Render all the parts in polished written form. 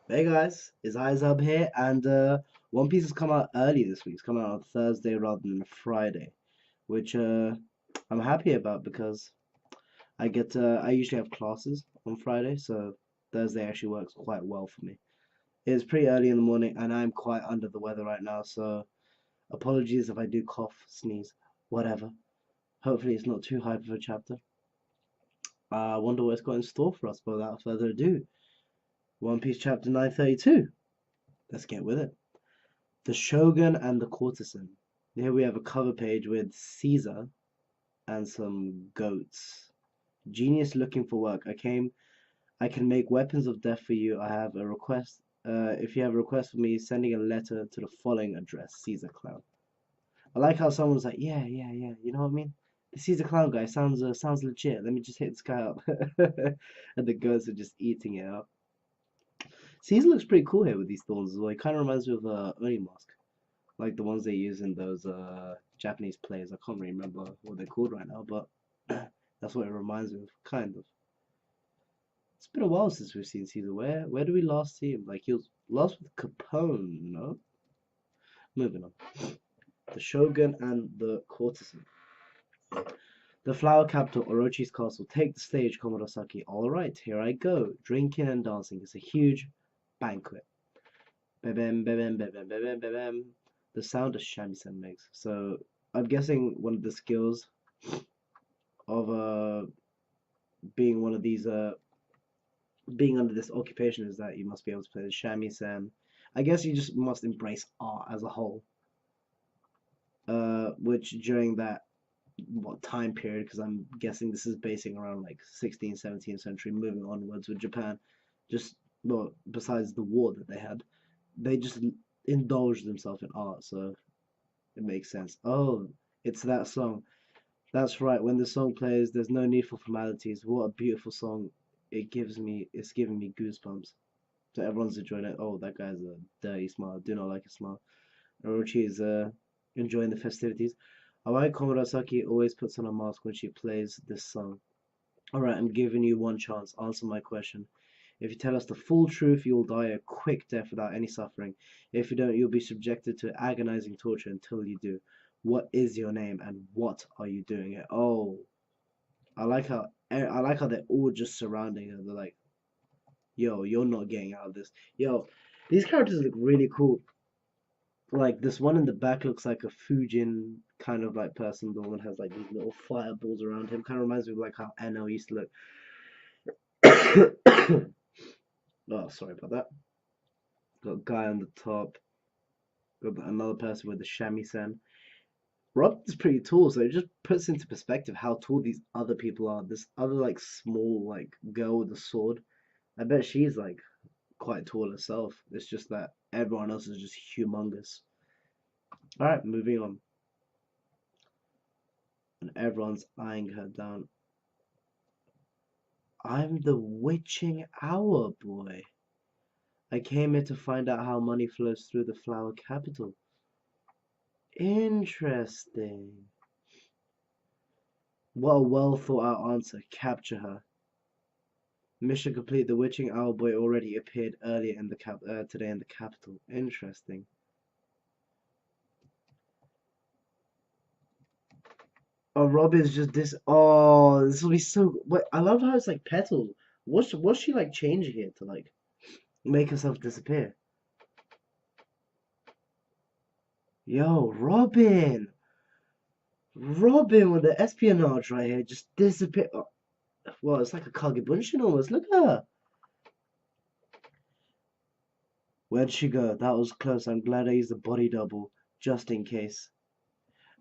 Hey guys, it's Izab here, and One Piece has come out early this week. It's come out on Thursday rather than Friday, which I'm happy about because I usually have classes on Friday, so Thursday actually works quite well for me. It's pretty early in the morning, and I'm quite under the weather right now, so apologies if I do cough, sneeze, whatever. Hopefully, it's not too hype of a chapter. I wonder what it's got in store for us, but without further ado, One Piece chapter 932. Let's get with it. The Shogun and the Courtesan. Here we have a cover page with Caesar and some goats. Genius looking for work. I can make weapons of death for you. I have a request. If you have a request for me, sending a letter to the following address, Caesar Clown. I like how someone's like, yeah, yeah, yeah. You know what I mean? The Caesar Clown guy sounds legit. Let me just hit this guy up. And the goats are just eating it up. Caesar looks pretty cool here with these thorns as well. He kind of reminds me of Oni Mask. Like the ones they use in those Japanese plays. I can't really remember what they're called right now, but that's what it reminds me of, kind of. It's been a while since we've seen Caesar. Where do we last see him? Like he was last with Capone, no? Moving on. The Shogun and the Courtesan. The flower capital, Orochi's castle. Take the stage, Komurasaki. All right, here I go. Drinking and dancing. It's a huge banquet. Bam, bam, bam, bam, bam, bam, bam. The sound a shamisen makes. So I'm guessing one of the skills of being one of these being under this occupation is that you must be able to play the shamisen. I guess you just must embrace art as a whole. Which during that what time period, because I'm guessing this is basing around like 16th, 17th century, moving onwards with Japan, just well, besides the war that they just indulged themselves in art, so it makes sense. Oh, it's that song. That's right. When the song plays, there's no need for formalities. What a beautiful song. It's giving me goosebumps. So everyone's enjoying it. Oh, that guy's a dirty smile. Do not like a smile. Orochi is enjoying the festivities. Alright, Komurasaki always puts on a mask when she plays this song. Alright, I'm giving you one chance. Answer my question. If you tell us the full truth, you'll die a quick death without any suffering. If you don't, you'll be subjected to agonizing torture until you do. What is your name and what are you doing here? Oh, I like how they're all just surrounding her. They're like, "Yo, you're not getting out of this." Yo, these characters look really cool. Like this one in the back looks like a Fujin kind of like person. The one has like these little fireballs around him. Kind of reminds me of like how Enno used to look. Oh, sorry about that. Got a guy on the top. Got another person with the shamisen. Rob is pretty tall, so it just puts into perspective how tall these other people are. This other like small like girl with a sword. I bet she's like quite tall herself. It's just that everyone else is just humongous. All right, moving on. And everyone's eyeing her down. I'm the witching hour boy. I came here to find out how money flows through the flower capital. Interesting. What a well thought out answer. Capture her. Mission complete. The witching owl boy already appeared earlier in the today in the capital. Interesting. Oh, Robin's just this. Oh, this will be so. Wait, I love how it's like petals. What's she like changing here to like make herself disappear? Yo, Robin, Robin with the espionage right here just disappear. Oh, well, it's like a Kagebunshin almost. Look at her. Where'd she go? That was close. I'm glad I used the body double just in case.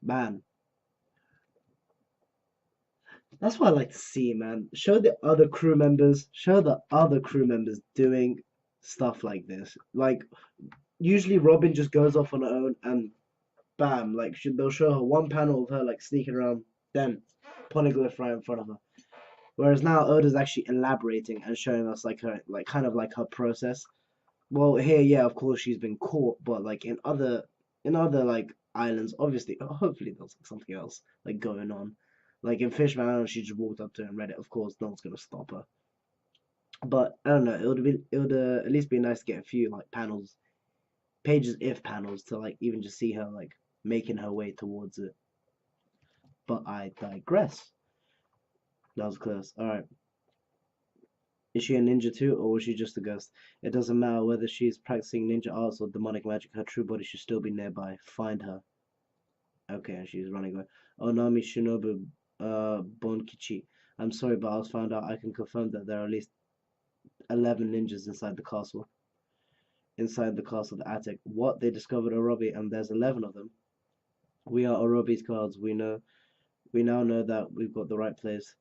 Man, that's what I like to see, man. Show the other crew members doing stuff like this. Like, usually Robin just goes off on her own and bam, like they'll show her one panel of her like sneaking around, then poneglyph right in front of her. Whereas now Oda's actually elaborating and showing us like her, like kind of like her process. Well, here, yeah, of course she's been caught, but like in other like islands, obviously, hopefully there's like something else like going on. Like in Fishman Island, she just walked up to her and read it. Of course, no one's gonna stop her. But I don't know. It would at least be nice to get a few like panels, pages if panels to like even just see her like making her way towards it. But I digress. That was close. All right. Is she a ninja too, or was she just a ghost? It doesn't matter whether she is practicing ninja arts or demonic magic. Her true body should still be nearby. Find her. Okay, and she's running away. Onami Shinobu Bonkichi. I'm sorry, but I was found out. I can confirm that there are at least 11 ninjas inside the castle. Inside the castle, the attic. What? They discovered Orobi, and there's 11 of them. We are Orobi's guards. We now know that we've got the right place.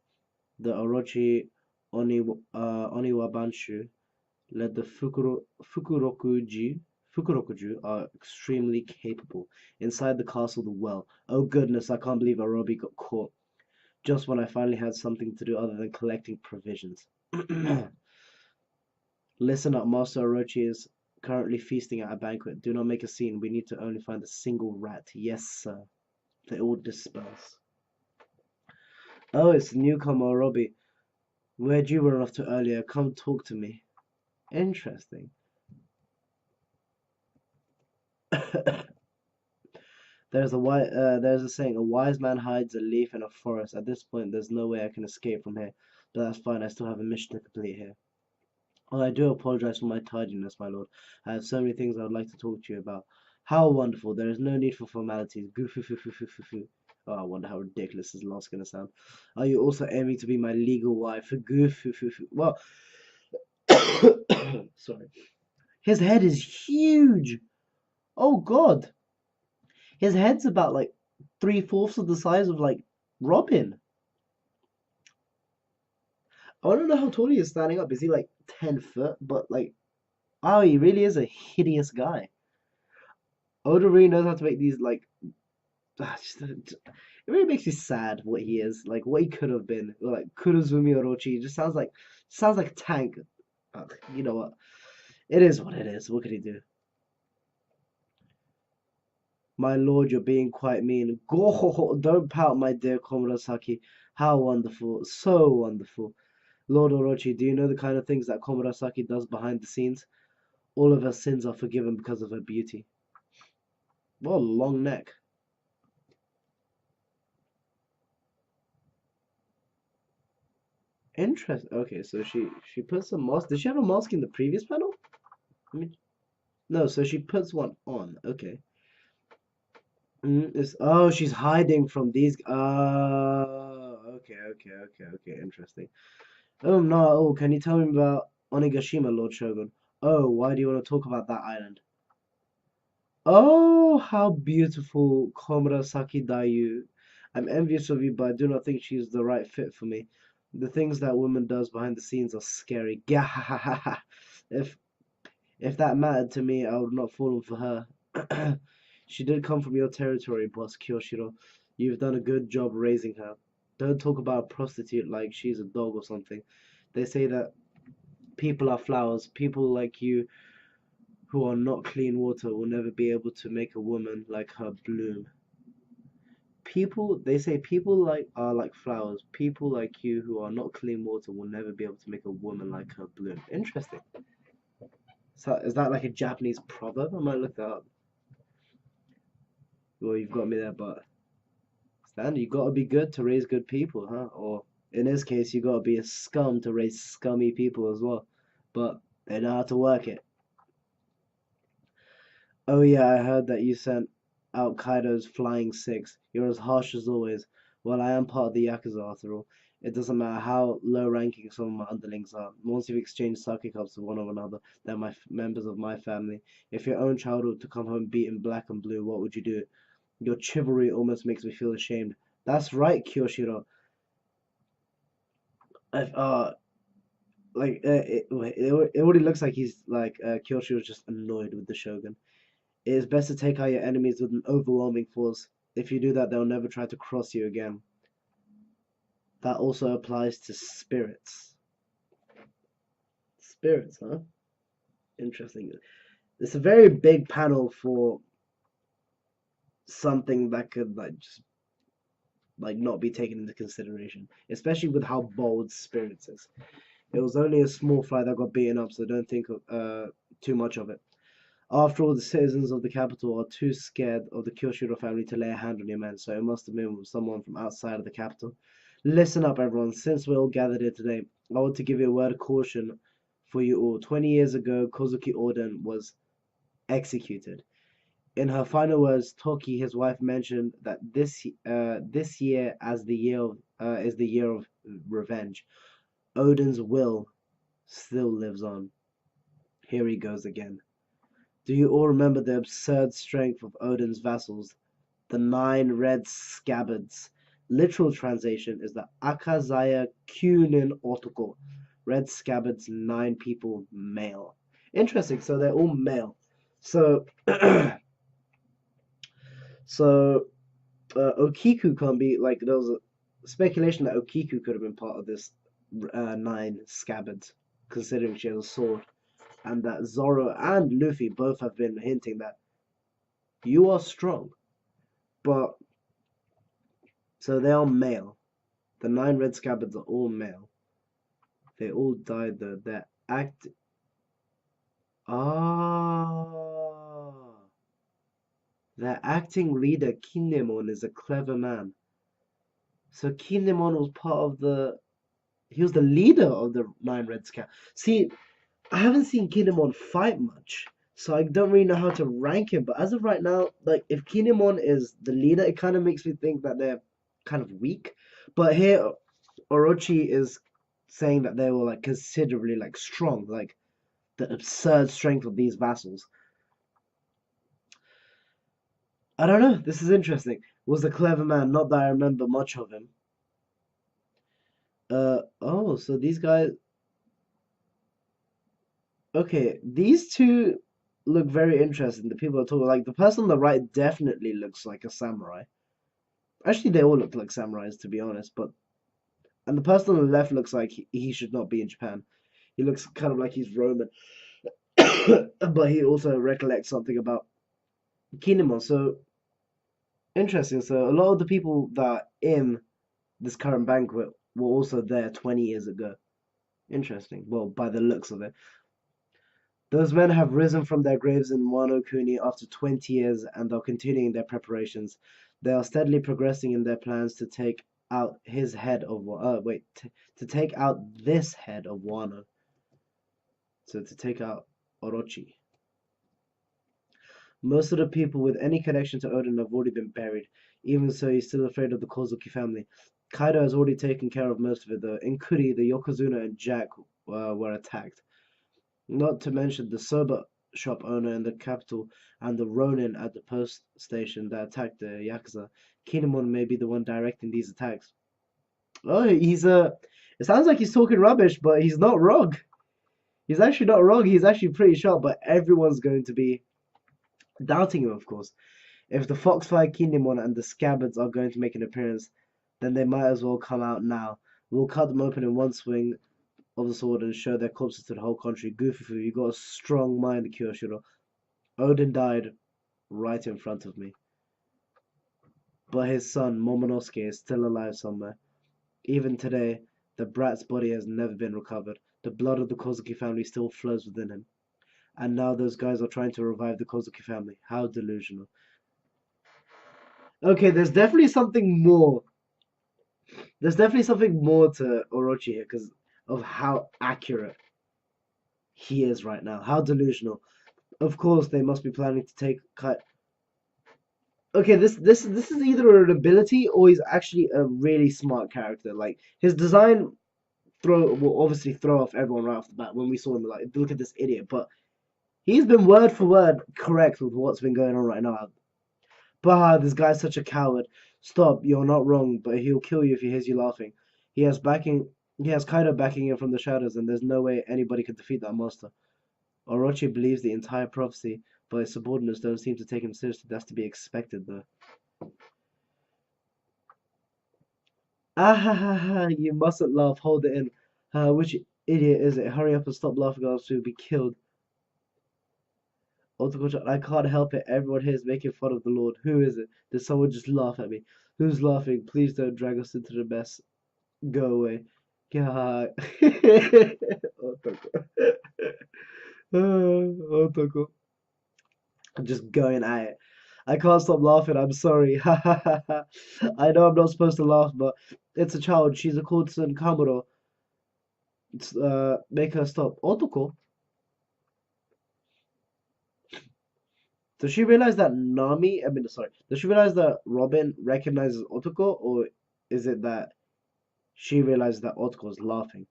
The Orochi Oniwabanshu led the Fukurokuju are extremely capable. Inside the castle, the well. Oh goodness, I can't believe Orobi got caught. Just when I finally had something to do other than collecting provisions. Listen up, Master Orochi is currently feasting at a banquet. Do not make a scene. We need to only find a single rat. Yes, sir. They all disperse. Oh, it's the newcomer Orobi. Where'd you run off to earlier? Come talk to me. Interesting. There's a saying, a wise man hides a leaf in a forest. At this point, there's no way I can escape from here. But that's fine, I still have a mission to complete here. Oh, I do apologize for my tardiness, my lord. I have so many things I would like to talk to you about. How wonderful. There is no need for formalities. Goo foo foo foo foo foo foo. Oh, I wonder how ridiculous this last gonna sound. Are you also aiming to be my legal wife? Goo foo foo foo. Well, sorry. His head is huge. Oh God. His head's about like 3/4 of the size of like Robin. I want to know how tall he is standing up. Is he like 10 foot? But like, oh, he really is a hideous guy. Oda really knows how to make these like. It really makes me sad what he is, like what he could have been. Like Kurozumi Orochi, it just sounds like a tank. Ugh, you know what? It is what it is. What could he do? My lord, you're being quite mean. Go, don't pout, my dear Komurasaki. How wonderful, so wonderful. Lord Orochi, do you know the kind of things that Komurasaki does behind the scenes? All of her sins are forgiven because of her beauty. What a long neck. Interest. Okay, so she puts a mask. Did she have a mask in the previous panel? I mean, no. So she puts one on. Okay. Oh, she's hiding from these. Okay. Interesting. Oh no. Oh, can you tell me about Onigashima, Lord Shogun? Oh, why do you want to talk about that island? Oh, how beautiful, Komurasaki Dayu. I'm envious of you, but I do not think she's the right fit for me. The things that woman does behind the scenes are scary. Gahahaha. If if that mattered to me, I would not fallen for her. She did come from your territory, boss Kyoshiro. You've done a good job raising her. Don't talk about a prostitute like she's a dog or something. They say that people are flowers. People like you who are not clean water will never be able to make a woman like her bloom. They say people are like flowers. People like you who are not clean water will never be able to make a woman like her bloom. Interesting. So is that like a Japanese proverb? I might look that up. Well, you've got me there, but Stan, you gotta be good to raise good people, huh? Or in this case, you gotta be a scum to raise scummy people as well. But they know how to work it. Oh yeah, I heard that you sent out Kaido's Flying Six. You're as harsh as always. Well, I am part of the Yakuza after all. It doesn't matter how low ranking some of my underlings are. Once you've exchanged sake cups with one of another, they're members of my family. If your own child were to come home beaten black and blue, what would you do? Your chivalry almost makes me feel ashamed. That's right, Kyoshiro. If, it already looks like he's like Kyoshiro's just annoyed with the Shogun. It is best to take out your enemies with an overwhelming force. If you do that, they'll never try to cross you again. That also applies to spirits. Spirits, huh? Interesting. It's a very big panel for something that could like just like not be taken into consideration, especially with how bold spirits is. It was only a small fry that got beaten up, so don't think of, too much of it. After all, the citizens of the capital are too scared of the Kyoshiro family to lay a hand on your men, so it must have been someone from outside of the capital. Listen up, everyone. Since we're all gathered here today, I want to give you a word of caution for you all. 20 years ago, Kozuki Oden was executed. In her final words, Toki, his wife, mentioned that this year as the year of, is the year of revenge. Odin's will still lives on. Here he goes again. Do you all remember the absurd strength of Odin's vassals, the 9 red scabbards? Literal translation is the Akazaya Kyunin Otoko. Red scabbards, 9 people, male. Interesting, so they're all male. So, Okiku can't be, like, there was a speculation that Okiku could have been part of this 9 scabbards, considering she has a sword. And that Zoro and Luffy both have been hinting that you are strong. But, so they are male. The 9 red scabbards are all male. They all died though. Their acting leader, Kinemon, is a clever man. So Kinemon was part of he was the leader of the 9 red scabbards. See, I haven't seen Kinemon fight much, so I don't really know how to rank him. But as of right now, like, if Kinemon is the leader, it kind of makes me think that they're kind of weak. But here, Orochi is saying that they were, like, considerably, like, strong, like the absurd strength of these vassals. I don't know. This is interesting. Was a clever man. Not that I remember much of him. Oh, so these guys. Okay, these two look very interesting. The people are talking, like, the person on the right definitely looks like a samurai. Actually, they all look like samurais, to be honest. And the person on the left looks like he should not be in Japan. He looks kind of like he's Roman, but he also recollects something about Kinemon. So interesting. So a lot of the people that are in this current banquet were also there 20 years ago. Interesting. Well, by the looks of it. Those men have risen from their graves in Wano Kuni after 20 years and are continuing their preparations. They are steadily progressing in their plans to take out his head of to take out this head of Wano. So to take out Orochi. Most of the people with any connection to Odin have already been buried. Even so, he's still afraid of the Kozuki family. Kaido has already taken care of most of it, though. In Kuri, the Yokozuna and Jack were attacked. Not to mention the soba shop owner in the capital and the Ronin at the post station that attacked the Yakuza. Kinemon may be the one directing these attacks. Oh, it sounds like he's talking rubbish, but he's not wrong. He's actually not wrong. He's actually pretty sharp, but everyone's going to be doubting him, of course. If the Foxfire Kinemon and the Scabbards are going to make an appearance, then they might as well come out now. We'll cut them open in one swing of the sword and show their corpses to the whole country. Goofy, you got a strong mind, Kyoshiro. Odin died right in front of me. But his son, Momonosuke, is still alive somewhere. Even today, the brat's body has never been recovered. The blood of the Kozuki family still flows within him. And now those guys are trying to revive the Kozuki family. How delusional. Okay, there's definitely something more. There's definitely something more to Orochi here because of how accurate he is right now. How delusional. Of course, they must be planning to take cut. Okay, this is either an ability or he's actually a really smart character. Like his design will obviously throw off everyone right off the bat when we saw him. Like, look at this idiot, but he's been word for word correct with what's been going on right now. Bah, this guy's such a coward. Stop, you're not wrong, but he'll kill you if he hears you laughing. He has backing. He has Kaido backing him from the shadows, and there's no way anybody can defeat that monster. Orochi believes the entire prophecy, but his subordinates don't seem to take him seriously. That's to be expected, though. Ah ha ha ha! You mustn't laugh. Hold it in. Which idiot is it? Hurry up and stop laughing, or else you'll be killed. I can't help it. Everyone here is making fun of the Lord. Who is it? Did someone just laugh at me? Who's laughing? Please don't drag us into the mess. Go away. God. Otoko. Otoko. I'm just going at it. I can't stop laughing. I'm sorry. I know I'm not supposed to laugh, but it's a child. She's a courtesan Kamuro. It's, make her stop. Otoko? Does she realize that Nami, I mean, sorry, does she realize that Robin recognizes Otoko, or is it that she realizes that Otoko is laughing?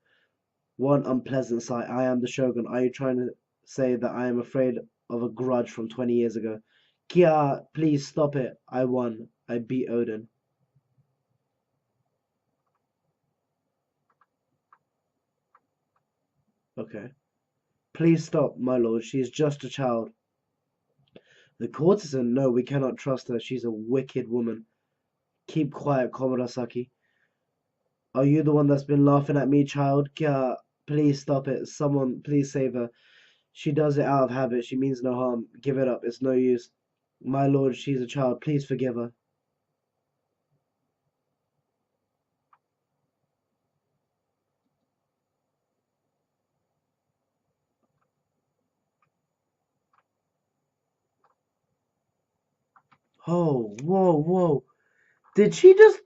One unpleasant sight. I am the Shogun. Are you trying to say that I am afraid of a grudge from 20 years ago? Kia, please stop it. I won. I beat Odin. Okay. Please stop, my lord. She is just a child. The courtesan? No, we cannot trust her. She's a wicked woman. Keep quiet, Komurasaki. Are you the one that's been laughing at me, child? Kia, please stop it. Someone, please save her. She does it out of habit. She means no harm. Give it up. It's no use. My lord, she's a child. Please forgive her. Oh, whoa, whoa. Did she just...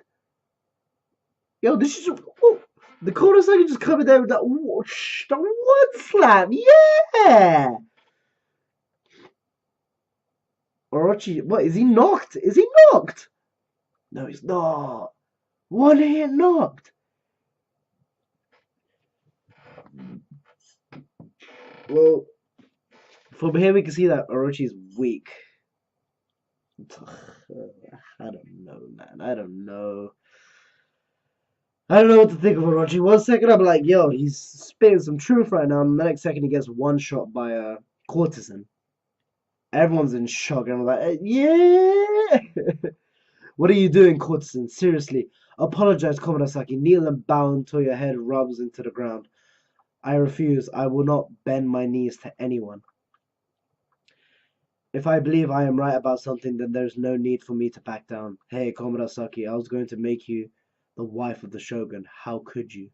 Yo, did she just... Oh, the Komurasaki just coming there with that... Whoosh, the one slap. Yeah! Orochi, what, is he knocked? Is he knocked? No, he's not. One hit knocked. Well, from here we can see that Orochi's weak. I don't know, man. I don't know. I don't know what to think of Orochi. One second I'm like, yo, he's spitting some truth right now, and the next second he gets one shot by a courtesan. Everyone's in shock, and I'm like, yeah. What are you doing, courtesan? Seriously, apologize, Komurasaki. Kneel and bow until your head rubs into the ground. I refuse. I will not bend my knees to anyone. If I believe I am right about something, then there's no need for me to back down. Hey, Komurasaki, I was going to make you the wife of the Shogun. How could you?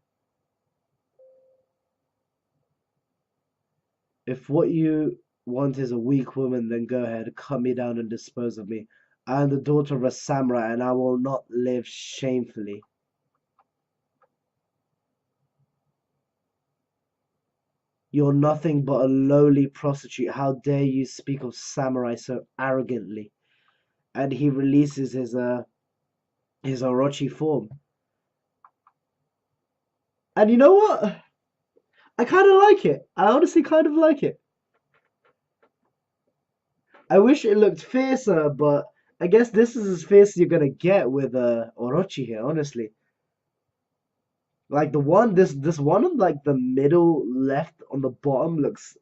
If what you want is a weak woman, then go ahead, cut me down and dispose of me. I am the daughter of a samurai, and I will not live shamefully. You're nothing but a lowly prostitute. How dare you speak of samurai so arrogantly? And he releases his Orochi form. And you know what? I kind of like it. I honestly kind of like it. I wish it looked fiercer, but I guess this is as fierce as you're gonna get with Orochi here, honestly. Like this one on like the middle left on the bottom looks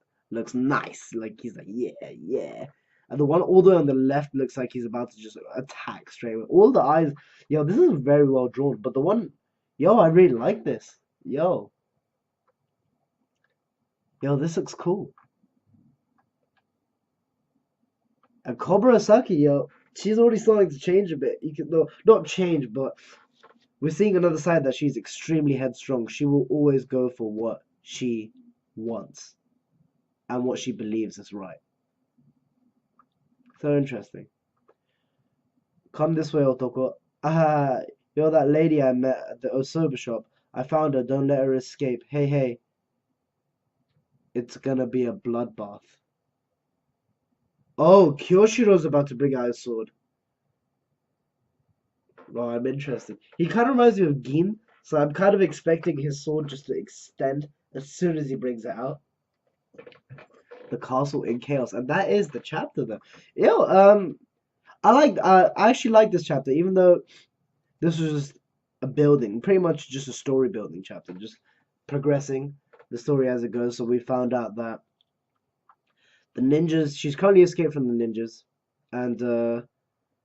nice. Like he's like yeah. And the one all the way on the left looks like he's about to just attack straight away. All the eyes, yo, this is very well drawn. But the one, yo, I really like this. Yo, this looks cool. And Komurasaki, yo, she's already starting to change a bit. You can no, not change, but we're seeing another side that she's extremely headstrong. She will always go for what she wants and what she believes is right. So interesting. Come this way, Otoko. Ah, you're that lady I met at the Osoba shop. I found her. Don't let her escape. Hey, hey. It's gonna be a bloodbath. Oh, Kyoshiro's about to bring out his sword. Oh, I'm interested. He kind of reminds me of Gin, so I'm kind of expecting his sword just to extend as soon as he brings it out. The castle in chaos, and that is the chapter though. Yo, I actually like this chapter, even though this was just a building, pretty much just a story building chapter, just progressing the story as it goes. So we found out that the ninjas, she's currently escaped from the ninjas, and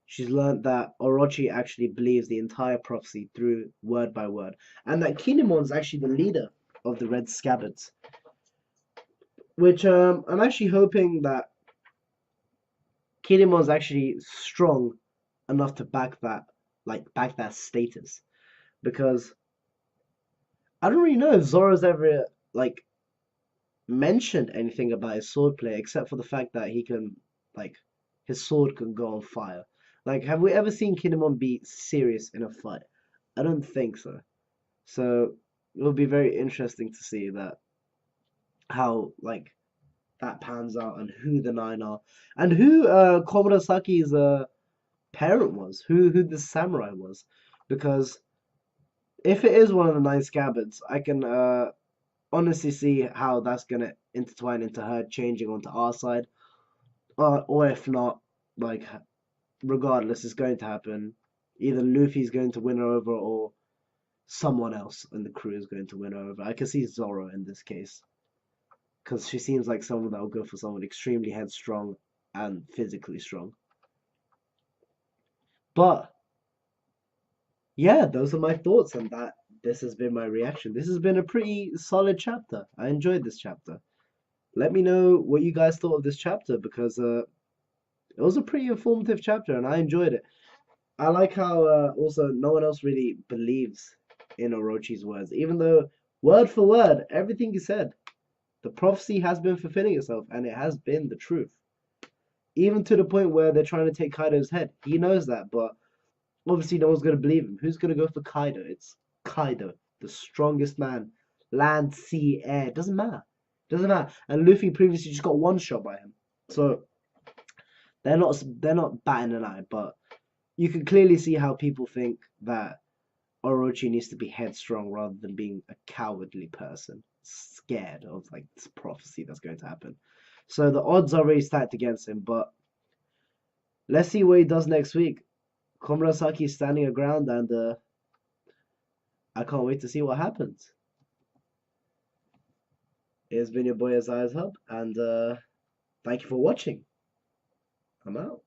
she's learned that Orochi actually believes the entire prophecy through word by word, and that Kinemon's actually the leader of the Red Scabbards. Which I'm actually hoping that Kinemon's actually strong enough to back that, like back that status, because I don't really know if Zoro's ever like mentioned anything about his swordplay except for the fact that he can like his sword can go on fire. Like, have we ever seen Kinemon be serious in a fight? I don't think so. So it'll be very interesting to see that how like that pans out and who the nine are and who Komurasaki's parent was, who the samurai was, because if it is one of the nine scabbards, I can honestly see how that's gonna intertwine into her changing onto our side, or if not, like regardless, it's going to happen. Either Luffy's going to win her over, or someone else in the crew is going to win her over. I can see Zoro in this case because she seems like someone that will go for someone extremely headstrong and physically strong. But yeah, those are my thoughts, and that this has been my reaction. This has been a pretty solid chapter. I enjoyed this chapter. Let me know what you guys thought of this chapter because it was a pretty informative chapter and I enjoyed it. I like how also no one else really believes in Orochi's words, even though word for word, everything he said, the prophecy has been fulfilling itself and it has been the truth. Even to the point where they're trying to take Kaido's head. He knows that, but obviously no one's going to believe him. Who's going to go for Kaido? It's Kaido, the strongest man. Land, sea, air. Doesn't matter. Doesn't matter. And Luffy previously just got one shot by him. So they're not batting an eye, but you can clearly see how people think that Orochi needs to be headstrong rather than being a cowardly person, scared of like this prophecy that's going to happen. So the odds are very stacked against him, but let's see what he does next week. Komurasaki is standing aground, and I can't wait to see what happens. It's been your boy Azai's Hub, and thank you for watching. I'm out.